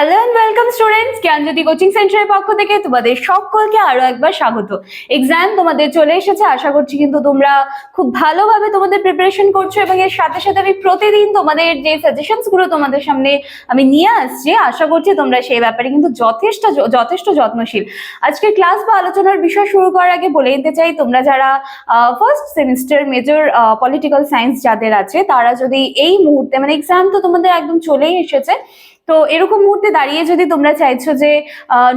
Hello and welcome students, Gyanjyoti coaching সেন্টারের পক্ষ থেকে তোমাদের সকলকে আরো একবার স্বাগত। এক্সাম তোমাদের চলে এসেছে, আশা করছি কিন্তু তোমরা খুব ভালোভাবে তোমাদের প্রিপারেশন করছো এবং এর সাথে সাথে আমি প্রতিদিন তোমাদের যে সাজেশনস গুলো তোমাদের সামনে আমি নিয়ে আসছি, আশা করছি তোমরা সেই ব্যাপারে কিন্তু যথেষ্ট যত্নশীল। আজকে ক্লাস বা আলোচনার বিষয় শুরু করার আগে বলে দিতে চাই, তোমরা যারা first semester major political science যাদের আছে, তারা যদি এই মুহূর্তে মানে এক্সাম তো তোমাদের একদম চলেই এসেছে, তো এরকম মুহূর্তে দাঁড়িয়ে যদি তোমরা চাইছো যে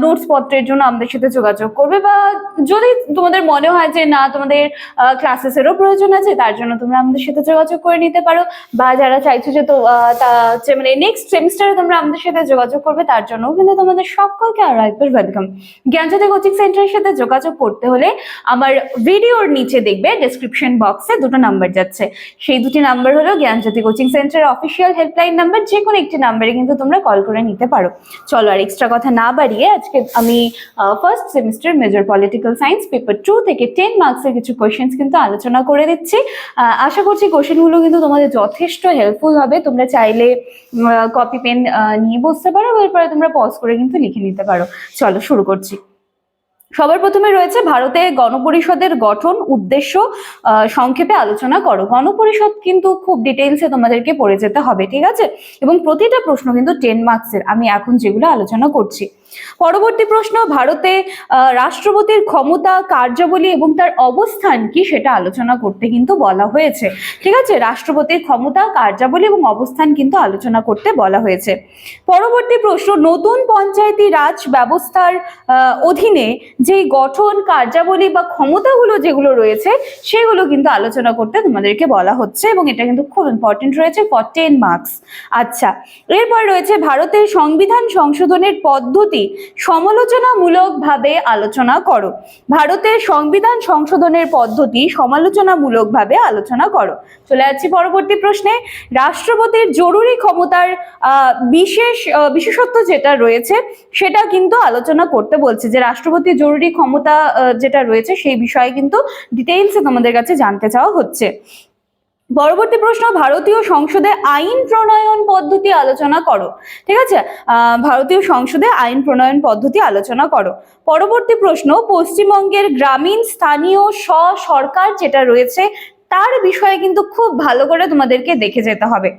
নোটস পত্রের জন্য আমাদের সাথে যোগাযোগ করবে, বা যদি তোমাদের মনে হয় যে না তোমাদের ক্লাসেসেরও প্রয়োজন আছে, তার জন্য তোমরা আমাদের সাথে যোগাযোগ করে নিতে পারো। বা যারা চাইছো যে মানে নেক্সট সেমিস্টারে তোমরা আমাদের সাথে যোগাযোগ করবে, তার জন্য কিন্তু তোমাদের সকলকে আরো একবার ওয়েলকাম। জ্ঞানজ্যোতি কোচিং সেন্টারের সাথে যোগাযোগ করতে হলে আমার ভিডিওর নিচে দেখবে ডেসক্রিপশন বক্সে দুটো নাম্বার যাচ্ছে, সেই দুটি নাম্বার হলো জ্ঞানজ্যোতি কোচিং সেন্টারের অফিসিয়াল হেল্পলাইন নাম্বার। যে কোনো একটি নাম্বারে কিন্তু তোমরা কল করে নিতে পারো। চলো আর এক্সট্রা কথা না বাড়িয়ে আজকে আমি first semester major political science paper 2 থেকে 10 মার্কসের কিছু কোয়েশ্চেন্স কিন্তু আলোচনা করে দিচ্ছি। আশা করছি কোয়েশ্চেনগুলো কিন্তু তোমাদের যথেষ্ট হেল্পফুল হবে। তোমরা চাইলে কপি পেন নিয়ে বসতে পারো, এরপরে তোমরা পজ করে কিন্তু লিখে নিতে পারো। চলো শুরু করছি। সবার প্রথমে রয়েছে ভারতে গণপরিষদের গঠন উদ্দেশ্য সংক্ষেপে আলোচনা করো। গণপরিষদ কিন্তু খুব ডিটেইলসে তোমাদেরকে পড়ে যেতে হবে, ঠিক আছে? এবং প্রতিটা প্রশ্ন কিন্তু 10 মার্কসের, আমি এখন যেগুলো আলোচনা করছি। পরবর্তী প্রশ্ন, ভারতে রাষ্ট্রপতির ক্ষমতা, কার্যাবলী এবং তার অবস্থান কি সেটা আলোচনা করতে কিন্তু বলা হয়েছে, ঠিক আছে? রাষ্ট্রপতির ক্ষমতা, কার্যাবলী এবং অবস্থান কিন্তু আলোচনা করতে বলা হয়েছে। পরবর্তী প্রশ্ন, নতুন পঞ্চায়েতি রাজ ব্যবস্থার অধীনে যে গঠন, কার্যাবলী বা ক্ষমতাগুলো যেগুলো রয়েছে সেগুলো কিন্তু আলোচনা করতে তোমাদেরকে বলা হচ্ছে, এবং এটা কিন্তু খুব ইম্পর্টেন্ট রয়েছে ফর 10 মার্কস। আচ্ছা, এরপর রয়েছে ভারতের সংবিধান সংশোধনের পদ্ধতি সমালোচনামূলকভাবে আলোচনা করো। ভারতের সংবিধান সংশোধনের পদ্ধতি সমালোচনামূলকভাবে আলোচনা করো। চলে যাচ্ছি পরবর্তী প্রশ্নে, রাষ্ট্রপতির জরুরি ক্ষমতার বিশেষত্ব যেটা রয়েছে সেটা কিন্তু আলোচনা করতে বলছে, যে রাষ্ট্রপতির জরুরি ক্ষমতা যেটা রয়েছে সেই বিষয়ে কিন্তু ডিটেইলসে তোমাদের কাছে জানতে চাওয়া হচ্ছে। পরবর্তী প্রশ্ন, ভারতীয় সংসদে আইন প্রণয়ন পদ্ধতি আলোচনা করো, ঠিক আছে? ভারতীয় সংসদে আইন প্রণয়ন পদ্ধতি আলোচনা করো। পরবর্তী প্রশ্ন, পশ্চিমবঙ্গের গ্রামীণ স্থানীয় সরকার যেটা রয়েছে তার বিষয়ে কিন্তু খুব ভালো করে তোমাদেরকে দেখে যেতে হবে।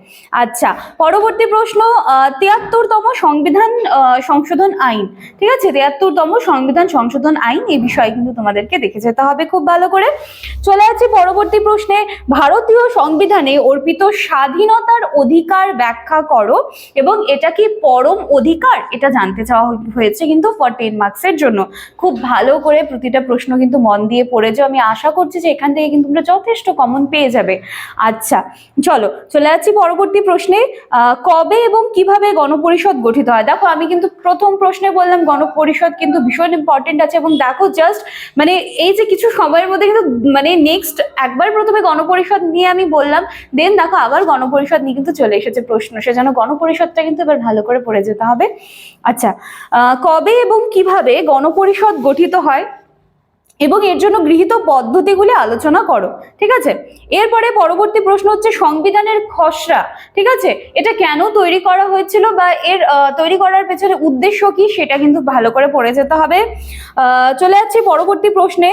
আচ্ছা, পরবর্তী প্রশ্ন, 73তম সংবিধান সংশোধন আইন, ঠিক আছে? 73তম সংবিধান সংশোধন আইন, এই বিষয়ে কিন্তু তোমাদেরকে দেখে যেতে হবে খুব ভালো করে। চলে যাচ্ছি পরবর্তী প্রশ্নে, ভারতীয় সংবিধানে অর্পিত স্বাধীনতার অধিকার ব্যাখ্যা করো এবং এটা কি পরম অধিকার, এটা জানতে চাওয়া হয়েছে কিন্তু ফর 10 মার্কসের জন্য। খুব ভালো করে প্রতিটা প্রশ্ন কিন্তু মন দিয়ে পড়ে যাও, আমি আশা করছি যে এখান থেকে কিন্তু তোমরা যথেষ্ট কমন পেয়ে যাবে। আচ্ছা, চলে যাচ্ছি পরবর্তী প্রশ্নে, কবে এবং কিভাবে গণপরিষদ গঠিত হয়। দেখো, আমি কিন্তু প্রথম প্রশ্নে বললাম গণপরিষদ কিন্তু ভীষণ ইম্পর্টেন্ট আছে, এবং দেখো জাস্ট মানে এই যে কিছু সময়ের মধ্যে কিন্তু মানে নেক্সট একবার প্রথমে গণপরিষদ নিয়ে আমি বললাম, দেন দেখো আবার গণপরিষদ নিয়ে কিন্তু চলে এসেছে প্রশ্ন, সেজন্য গণপরিষদটা কিন্তু এবার ভালো করে পড়ে যেতে হবে। আচ্ছা, কবে এবং কিভাবে গণপরিষদ গঠিত হয় এবং এর জন্য গৃহীত পদ্ধতিগুলি আলোচনা করো, ঠিক আছে? এরপরে পরবর্তী প্রশ্ন হচ্ছে সংবিধানের খসড়া, ঠিক আছে? এটা কেন তৈরি করা হয়েছিল বা এর তৈরি করার পেছনে উদ্দেশ্য কি সেটা কিন্তু ভালো করে পড়ে যেতে হবে। চলে যাচ্ছি পরবর্তী প্রশ্নে,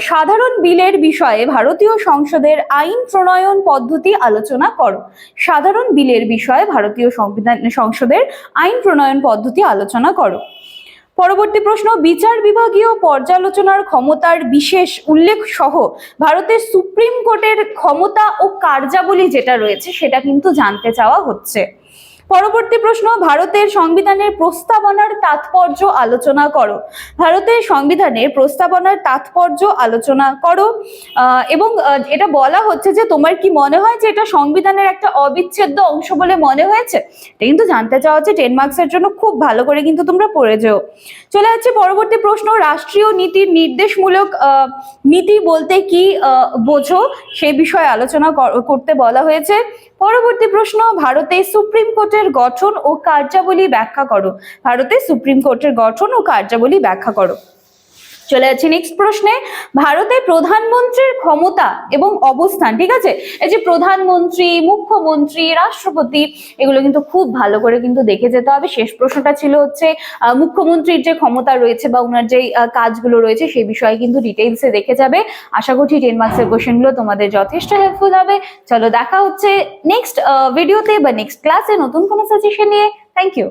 সাধারণ বিলের বিষয়ে ভারতীয় সংসদের আইন প্রণয়ন পদ্ধতি আলোচনা করো। সাধারণ বিলের বিষয়ে ভারতীয় সংসদের আইন প্রণয়ন পদ্ধতি আলোচনা করো। পরবর্তী প্রশ্ন, বিচার বিভাগীয় পর্যালোচনার ক্ষমতার বিশেষ উল্লেখ সহ ভারতের সুপ্রিম কোর্টের ক্ষমতা ও কার্যাবলী যেটা রয়েছে সেটা কিন্তু জানতে চাওয়া হচ্ছে। পরবর্তী প্রশ্ন, ভারতের সংবিধানের প্রস্তাবনার তাৎপর্য আলোচনা করো। ভারতের সংবিধানের প্রস্তাবনার তাৎপর্য আলোচনা করো, এবং এটা বলা হচ্ছে যে তোমার কি মনে হয় যে এটা সংবিধানের একটা অবিচ্ছেদ্য অংশ বলে মনে হয়েছে, এটা কিন্তু জানতে চাওয়া হচ্ছে 10 মার্কসের জন্য। খুব ভালো করে কিন্তু তোমরা পড়ে যেও। চলে যাচ্ছে পরবর্তী প্রশ্ন, রাষ্ট্রীয় নীতির নির্দেশমূলক নীতি বলতে কি বোঝো সেই বিষয়ে আলোচনা করতে বলা হয়েছে। পরবর্তী প্রশ্ন, ভারতে সুপ্রিম কোর্টের গঠন ও কার্যাবলী ব্যাখ্যা করো। ভারতে সুপ্রিম কোর্টের গঠন ও কার্যাবলী ব্যাখ্যা করো। চলে যাচ্ছি নেক্সট প্রশ্নে। ভারতের প্রধানমন্ত্রীর ক্ষমতা এবং অবস্থান, ঠিক আছে, এই যে প্রধানমন্ত্রী, মুখ্যমন্ত্রী, রাষ্ট্রপতি, এগুলো কিন্তু খুব ভালো করে কিন্তু দেখে যেতে হবে। শেষ প্রশ্নটা ছিল হচ্ছে মুখ্যমন্ত্রীর যে ক্ষমতা রয়েছে বা ওনার যে কাজগুলো রয়েছে সেই বিষয়ে কিন্তু ডিটেইলসে দেখে যাবে। আশা করছি 10 মার্কসের কোশ্চেনগুলো তোমাদের যথেষ্ট হেল্পফুল হবে। চলো দেখা হচ্ছে নেক্সট ভিডিওতে বা নেক্সট ক্লাসে নতুন কোনো সাজেশন নিয়ে। Thank you.